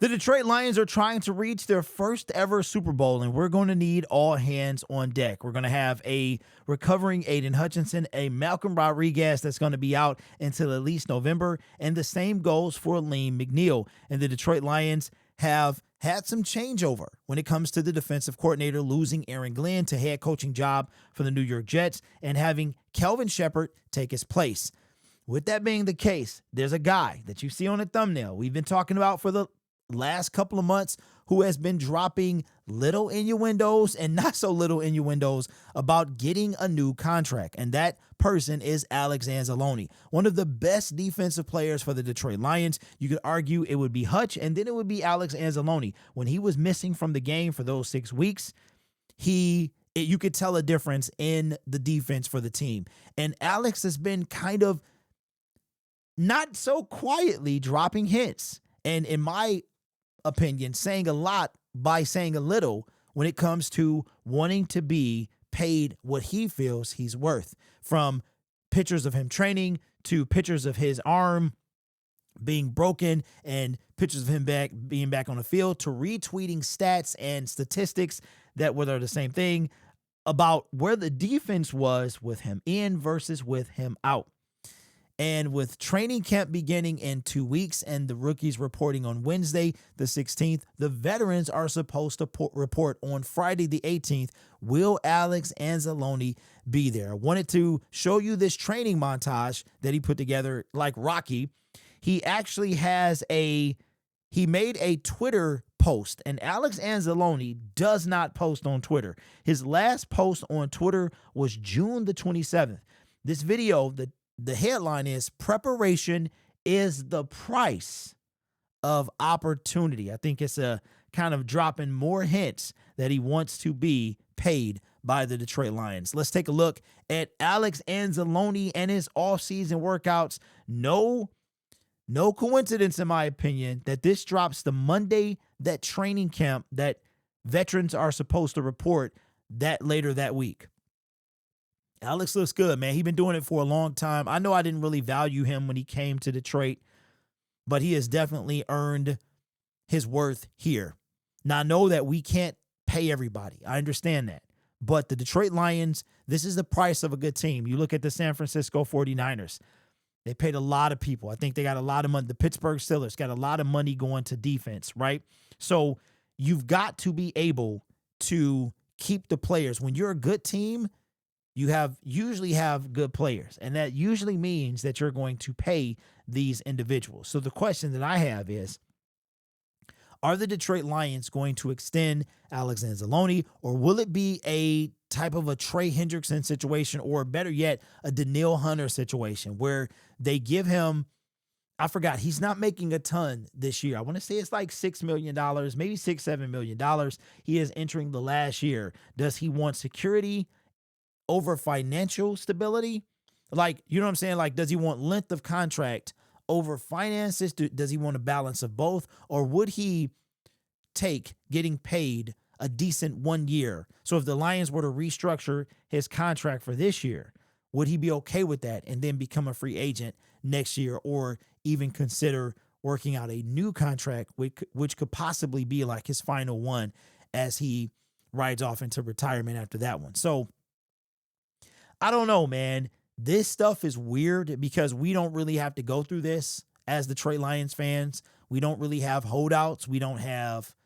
The Detroit Lions are trying to reach their first ever Super Bowl, and we're going to need all hands on deck. We're going to have a recovering Aiden Hutchinson, a Malcolm Rodriguez that's going to be out until at least November, and the same goes for Liam McNeil. And the Detroit Lions have had some changeover when it comes to the defensive coordinator, losing Aaron Glenn to head coaching job for the New York Jets and having Kelvin Shepard take his place. With that being the case, there's a guy that you see on the thumbnail we've been talking about for the last couple of months who has been dropping little innuendos and not so little innuendos about getting a new contract. And that person is Alex Anzalone, one of the best defensive players for the Detroit Lions. You could argue it would be Hutch, and then it would be Alex Anzalone. When he was missing from the game for those 6 weeks, you could tell a difference in the defense for the team. And Alex has been kind of not so quietly dropping hints. And in my opinion, saying a lot by saying a little when it comes to wanting to be paid what he feels he's worth. From pictures of him training to pictures of his arm being broken and pictures of him being back on the field to retweeting stats and statistics that were the same thing about where the defense was with him in versus with him out. And with training camp beginning in 2 weeks and the rookies reporting on Wednesday, the 16th, the veterans are supposed to report on Friday, the 18th. Will Alex Anzalone be there? I wanted to show you this training montage that he put together like Rocky. He actually he made a Twitter post, and Alex Anzalone does not post on Twitter. His last post on Twitter was June the 27th. This video, the headline is "Preparation is the price of opportunity." I think it's a kind of dropping more hints that he wants to be paid by the Detroit Lions. Let's take a look at Alex Anzalone and his offseason workouts. No coincidence, in my opinion, that this drops the Monday that training camp that veterans are supposed to report that later that week. Alex looks good, man. He's been doing it for a long time. I know I didn't really value him when he came to Detroit, but he has definitely earned his worth here. Now, I know that we can't pay everybody. I understand that. But the Detroit Lions, this is the price of a good team. You look at the San Francisco 49ers. They paid a lot of people. I think they got a lot of money. The Pittsburgh Steelers got a lot of money going to defense, right? So you've got to be able to keep the players. When you're a good team, you usually have good players, and that usually means that you're going to pay these individuals. So the question that I have is, are the Detroit Lions going to extend Alex Anzalone, or will it be a type of a Trey Hendrickson situation, or better yet, a Danielle Hunter situation where they give him, I forgot, he's not making a ton this year. I want to say it's like $6 million, maybe $7 million. He is entering the last year. Does he want security over financial stability? Like, you know what I'm saying? Like, does he want length of contract over finances? Does he want a balance of both? Or would he take getting paid a decent 1 year? So if the Lions were to restructure his contract for this year, would he be okay with that and then become a free agent next year, or even consider working out a new contract, which could possibly be like his final one as he rides off into retirement after that one? So I don't know, man. This stuff is weird because we don't really have to go through this as Detroit Lions fans. We don't really have holdouts. We don't have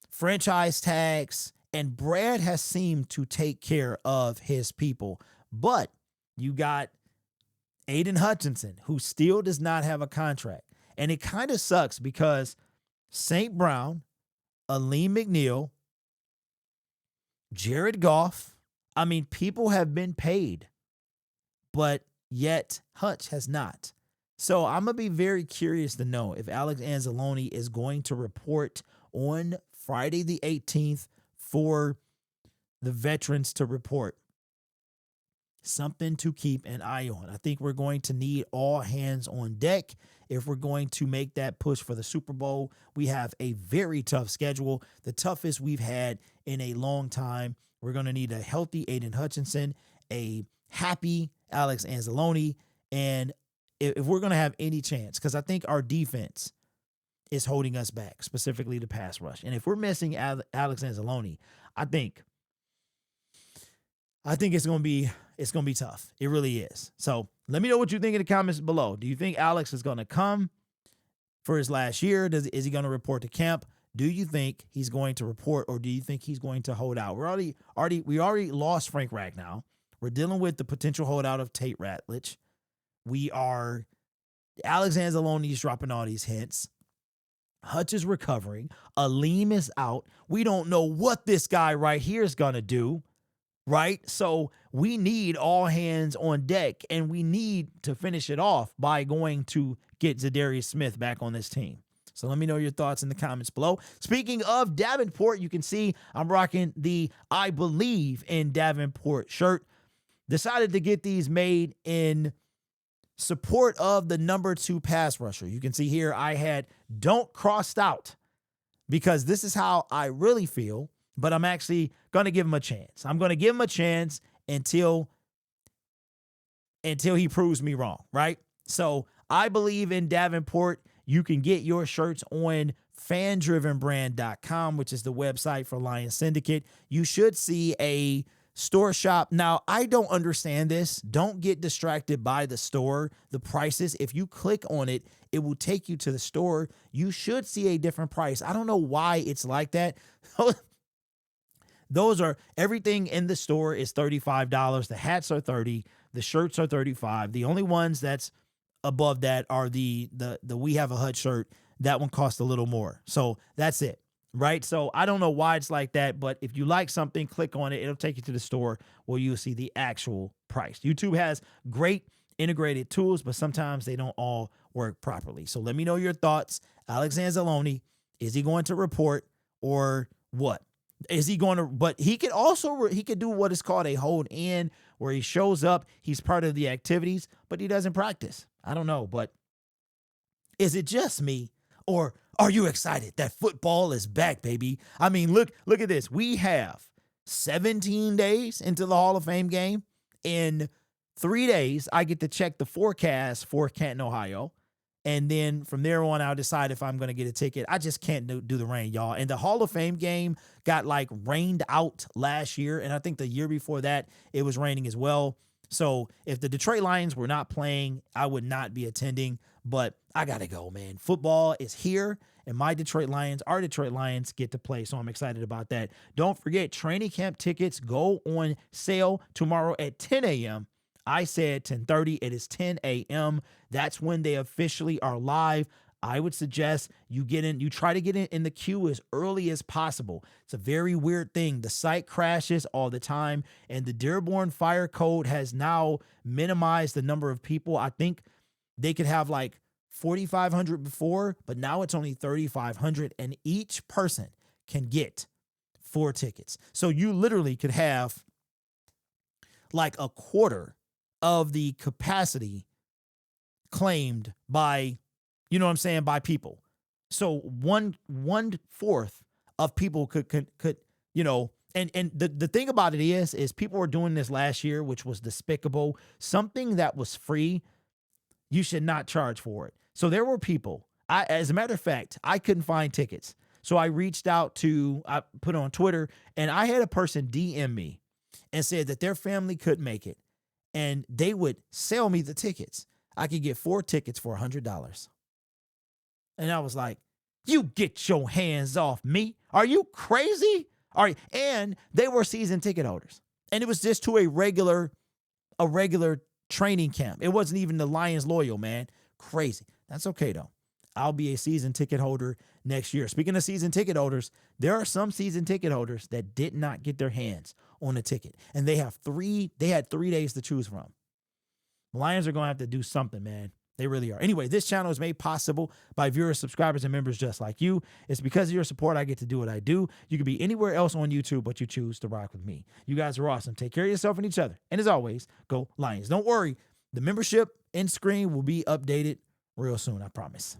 franchise tags. And Brad has seemed to take care of his people. But you got Aiden Hutchinson, who still does not have a contract. And it kind of sucks because St. Brown, Liam McNeil, Jared Goff, I mean, people have been paid, but yet Hutch has not. So I'm going to be very curious to know if Alex Anzalone is going to report on Friday the 18th for the veterans to report. Something to keep an eye on. I think we're going to need all hands on deck if we're going to make that push for the Super Bowl. We have a very tough schedule, the toughest we've had in a long time. We're going to need a healthy Aiden Hutchinson, a happy Alex Anzalone, and if we're going to have any chance, because I think our defense is holding us back, specifically the pass rush. And if we're missing Alex Anzalone, I think it's gonna be tough. It really is. So let me know what you think in the comments below. Do you think Alex is gonna come for his last year? Is he gonna report to camp? Do you think he's going to report, or do you think he's going to hold out? We already lost Frank Ragnow. We're dealing with the potential holdout of Tate Ratledge. Alex Anzalone is dropping all these hints. Hutch is recovering. Aleem is out. We don't know what this guy right here is going to do, right? So we need all hands on deck, and we need to finish it off by going to get Zadarius Smith back on this team. So let me know your thoughts in the comments below. Speaking of Davenport, you can see I'm rocking the I Believe in Davenport shirt. Decided to get these made in support of the number 2 pass rusher. You can see here I had don't crossed out because this is how I really feel, but I'm actually going to give him a chance. I'm going to give him a chance until he proves me wrong, right? So I Believe in Davenport. You can get your shirts on fandrivenbrand.com, which is the website for Lions Syndicate. You should see a store shop. Now, I don't understand this. Don't get distracted by the store, the prices. If you click on it, it will take you to the store. You should see a different price. I don't know why it's like that. Those are everything in the store is $35. The hats are $30. The shirts are $35. The only ones that's above that are the We Have a Hut shirt. That one costs a little more. So that's it. Right? So I don't know why it's like that, but if you like something, click on it. It'll take you to the store where you'll see the actual price. YouTube has great integrated tools, but sometimes they don't all work properly. So let me know your thoughts. Alex Anzalone, is he going to report or what? Is he going to, but he could also, he could do what is called a hold in, where he shows up, he's part of the activities, but he doesn't practice. I don't know, but is it just me? Or are you excited that football is back, baby? I mean, look at this. We have 17 days into the Hall of Fame game. In 3 days, I get to check the forecast for Canton, Ohio. And then from there on, I'll decide if I'm going to get a ticket. I just can't do the rain, y'all. And the Hall of Fame game got like rained out last year. And I think the year before that, it was raining as well. So if the Detroit Lions were not playing, I would not be attending. But I got to go, man. Football is here, and our Detroit Lions get to play, so I'm excited about that. Don't forget, training camp tickets go on sale tomorrow at 10 a.m. I said 10:30. It is 10 a.m. That's when they officially are live. I would suggest you try to get in the queue as early as possible. It's a very weird thing. The site crashes all the time, and the Dearborn Fire Code has now minimized the number of people. I think they could have like 4,500 before, but now it's only 3,500, and each person can get 4 tickets. So you literally could have like a quarter of the capacity claimed by, you know what I'm saying, by people. So one fourth of people could, you know, and the thing about it is people were doing this last year, which was despicable. Something that was free, you should not charge for it. So there were people, as a matter of fact, I couldn't find tickets. So I put on Twitter, and I had a person DM me and said that their family couldn't make it, and they would sell me the tickets. I could get 4 tickets for $100. And I was like, you get your hands off me. Are you crazy? All right. And they were season ticket holders. And it was just to a regular training camp. It wasn't even the Lions loyal, man. Crazy. That's okay, though. I'll be a season ticket holder next year. Speaking of season ticket holders, there are some season ticket holders that did not get their hands on a ticket. And they had 3 days to choose from. The Lions are going to have to do something, man. They really are. Anyway, this channel is made possible by viewers, subscribers, and members just like you. It's because of your support I get to do what I do. You could be anywhere else on YouTube, but you choose to rock with me. You guys are awesome. Take care of yourself and each other. And as always, go Lions. Don't worry. The membership end screen will be updated real soon, I promise.